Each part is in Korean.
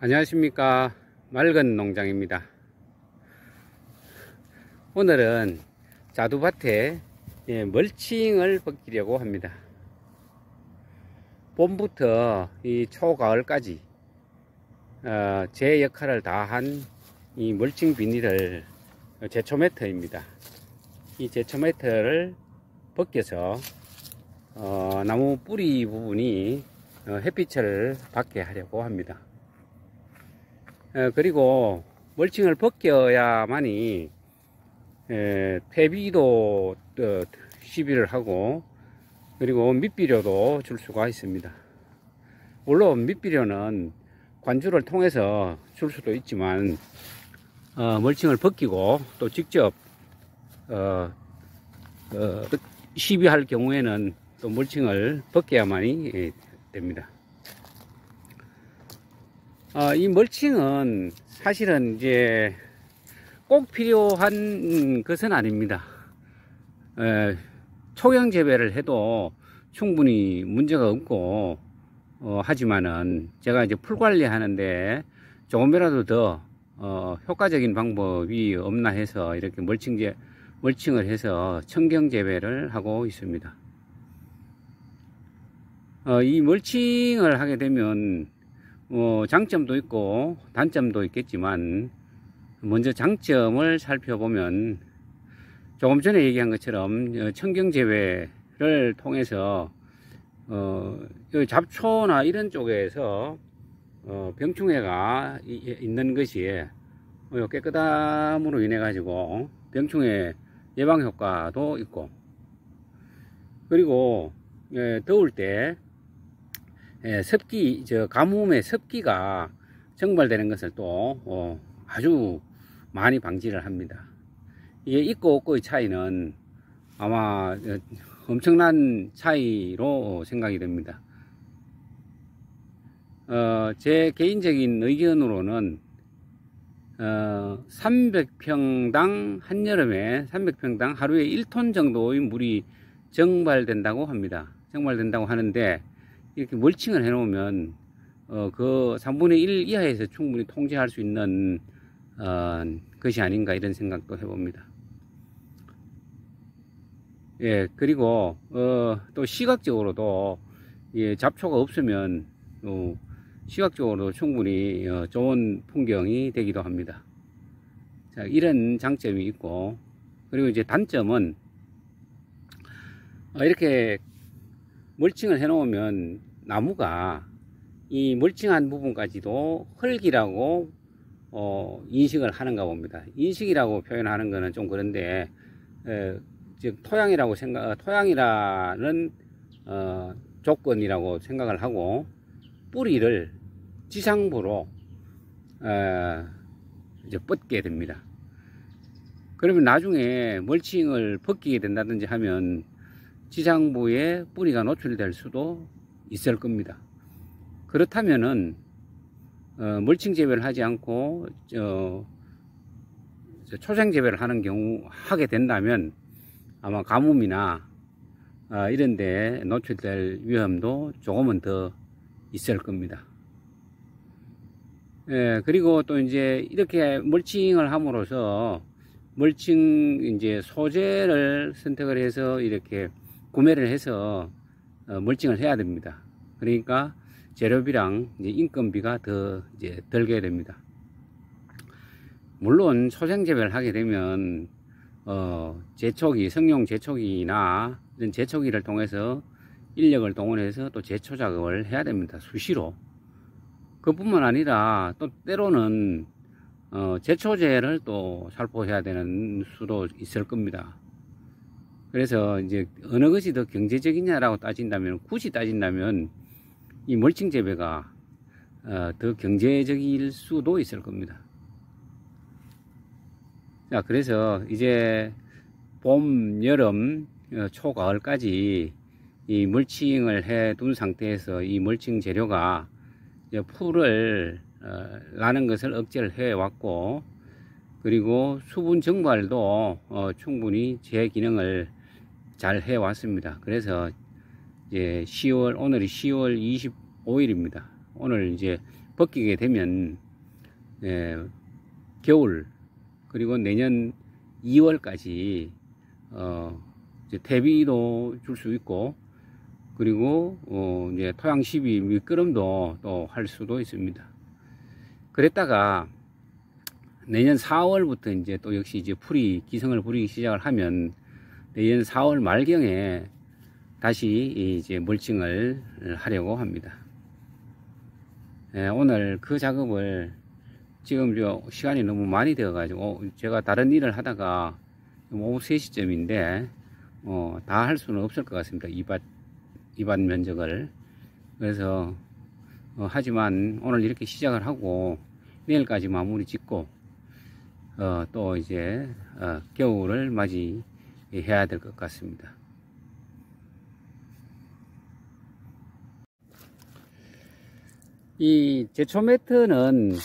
안녕하십니까. 맑은 농장입니다. 오늘은 자두밭에 멀칭을 벗기려고 합니다. 봄부터 이 초가을까지 제 역할을 다한 이 멀칭 비닐을 제초 매트입니다. 이 제초 매트를 벗겨서 나무 뿌리 부분이 햇빛을 받게 하려고 합니다. 그리고 멀칭을 벗겨야만이 퇴비도 시비를 하고 그리고 밑비료도 줄 수가 있습니다. 물론 밑비료는 관주를 통해서 줄 수도 있지만 멀칭을 벗기고 또 직접 시비할 경우에는 또 멀칭을 벗겨야만이 됩니다. 이 멀칭은 사실은 이제 꼭 필요한 것은 아닙니다. 초경 재배를 해도 충분히 문제가 없고 하지만은 제가 이제 풀 관리하는데 조금이라도 더 효과적인 방법이 없나 해서 이렇게 멀칭을 해서 청경 재배를 하고 있습니다. 이 멀칭을 하게 되면 장점도 있고 단점도 있겠지만 먼저 장점을 살펴보면 조금 전에 얘기한 것처럼 청경 재배를 통해서 잡초나 이런 쪽에서 병충해가 있는 것이 깨끗함으로 인해 가지고 병충해 예방 효과도 있고, 그리고 더울 때 습기, 가뭄의 습기가 증발되는 것을 또 아주 많이 방지를 합니다. 이게 있고 없고의 차이는 아마 엄청난 차이로 생각이 됩니다. 제 개인적인 의견으로는 300평당 한여름에 300평당 하루에 1톤 정도의 물이 증발된다고 합니다. 증발된다고 하는데 이렇게 멀칭을 해 놓으면 그 3분의 1 이하에서 충분히 통제할 수 있는 것이 아닌가 이런 생각도 해봅니다. 그리고 또 시각적으로도 잡초가 없으면 시각적으로도 충분히 좋은 풍경이 되기도 합니다. 자, 이런 장점이 있고, 그리고 이제 단점은 이렇게 멀칭을 해 놓으면 나무가 이 멀칭한 부분까지도 흙이라고 인식을 하는가 봅니다. 인식이라고 표현하는 거는 좀 그런데 즉 토양이라는 조건이라고 생각을 하고 뿌리를 지상부로 이제 뻗게 됩니다. 그러면 나중에 멀칭을 벗기게 된다든지 하면 지상부에 뿌리가 노출될 수도 있을 겁니다. 그렇다면은 멀칭 재배를 하지 않고 초생 재배를 하게 된다면 아마 가뭄이나 이런 데 노출될 위험도 조금은 더 있을 겁니다. 그리고 또 이제 이렇게 멀칭을 함으로써 멀칭 이제 소재를 선택을 해서 이렇게 구매를 해서 멀칭을 해야 됩니다. 그러니까 재료비랑 이제 인건비가 더 이제 들게 됩니다. 물론 초생 재배를 하게 되면 성용 제초기나 이런 제초기를 통해서 인력을 동원해서 또 제초 작업을 해야 됩니다. 수시로. 그뿐만 아니라 또 때로는 제초제를 또 살포해야 되는 수도 있을 겁니다. 그래서 이제 어느 것이 더 경제적이냐라고 굳이 따진다면 이 멀칭 재배가 더 경제적일 수도 있을 겁니다. 자, 그래서 이제 봄, 여름, 초가을까지 이 멀칭을 해 둔 상태에서 이 멀칭 재료가 풀을 나는 것을 억제를 해 왔고, 그리고 수분 증발도 충분히 제 기능을 잘 해 왔습니다. 그래서 이제 오늘이 10월 25일입니다. 오늘 이제 벗기게 되면 겨울 그리고 내년 2월까지 이제 퇴비도 줄 수 있고, 그리고 이제 토양 시비 미끄럼도 또 할 수도 있습니다. 그랬다가 내년 4월부터 이제 또 역시 이제 풀이 기승을 부리기 시작을 하면 내년 4월 말경에 다시 이제 멀칭을 하려고 합니다. 오늘 그 작업을 지금 시간이 너무 많이 되어 가지고 제가 다른 일을 하다가 오후 3시쯤인데 다 할 수는 없을 것 같습니다. 이밭 면적을. 그래서 하지만 오늘 이렇게 시작을 하고 내일까지 마무리 짓고 또 이제 겨울을 맞이해야 될 것 같습니다. 이 제초 매트는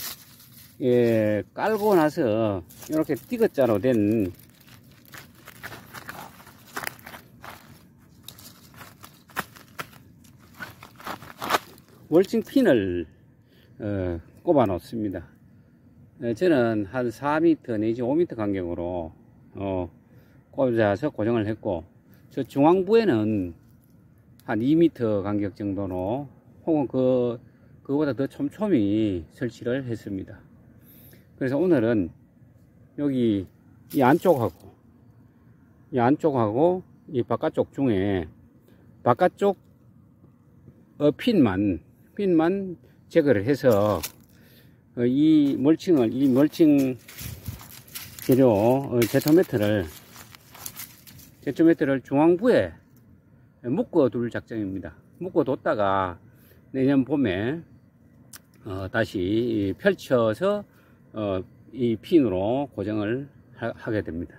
깔고 나서 이렇게 디귿자로 된 멀칭 핀을 꼽아 놓습니다. 저는 한 4m 내지 5m 간격으로 꽂아서 고정을 했고, 저 중앙부에는 한 2m 간격 정도로 혹은 그거보다 더 촘촘히 설치를 했습니다. 그래서 오늘은 여기 이 안쪽하고 이 바깥쪽 중에 바깥쪽 핀만 제거를 해서 이 멀칭 재료 제초 매트를 중앙부에 묶어 둘 작정입니다. 묶어 뒀다가 내년 봄에 다시 펼쳐서 이 핀으로 고정을 하게 됩니다.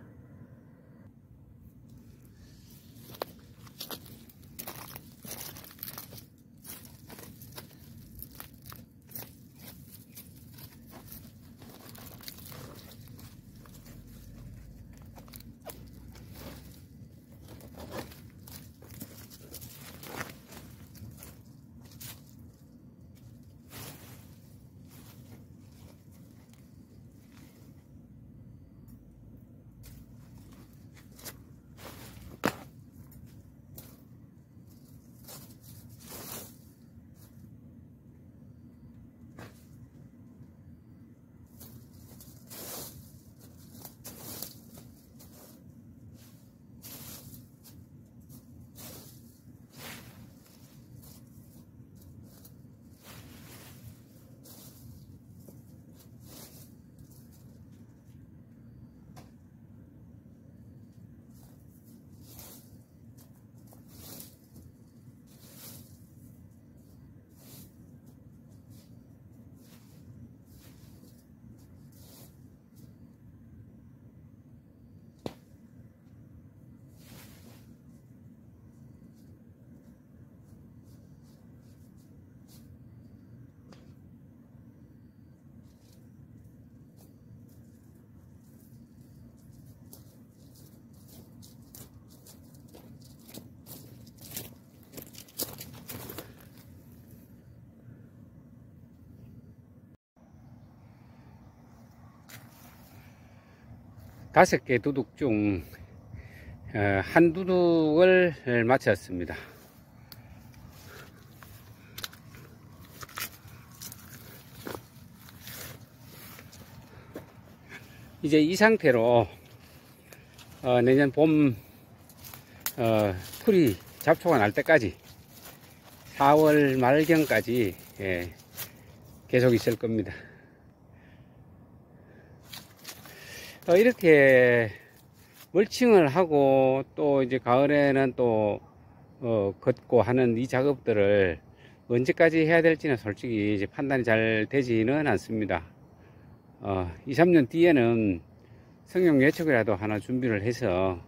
다섯 개 두둑 중 한 두둑을 마쳤습니다. 이제 이 상태로 내년 봄 풀이 잡초가 날 때까지 4월 말경까지 계속 있을 겁니다. 이렇게 멀칭을 하고 또 이제 가을에는 또 걷고 하는 이 작업들을 언제까지 해야 될지는 솔직히 이제 판단이 잘 되지는 않습니다. 2, 3년 뒤에는 성형 예측이라도 하나 준비를 해서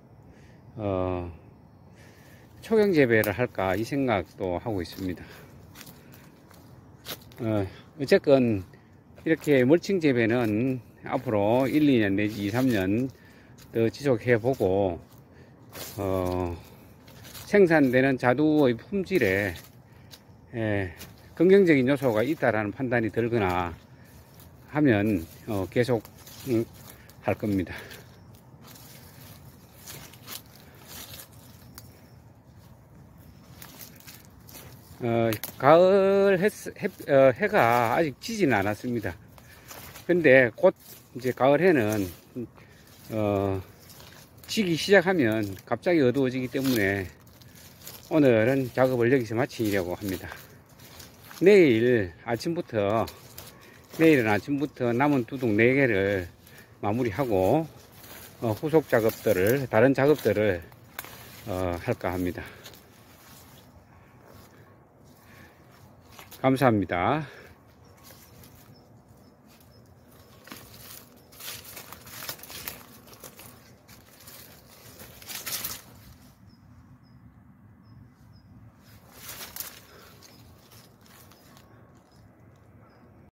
초경 재배를 할까 이 생각도 하고 있습니다. 어쨌건 이렇게 멀칭 재배는 앞으로 1, 2년 내지 2, 3년 더 지속해 보고 생산되는 자두의 품질에 긍정적인 요소가 있다라는 판단이 들거나 하면 계속 할 겁니다. 가을 해가 아직 지지는 않았습니다. 근데 곧 이제 가을 해는 지기 시작하면 갑자기 어두워지기 때문에 오늘은 작업을 여기서 마치려고 합니다. 내일은 아침부터 남은 두둑 4개를 마무리하고 후속 작업들을, 다른 작업들을 할까 합니다. 감사합니다.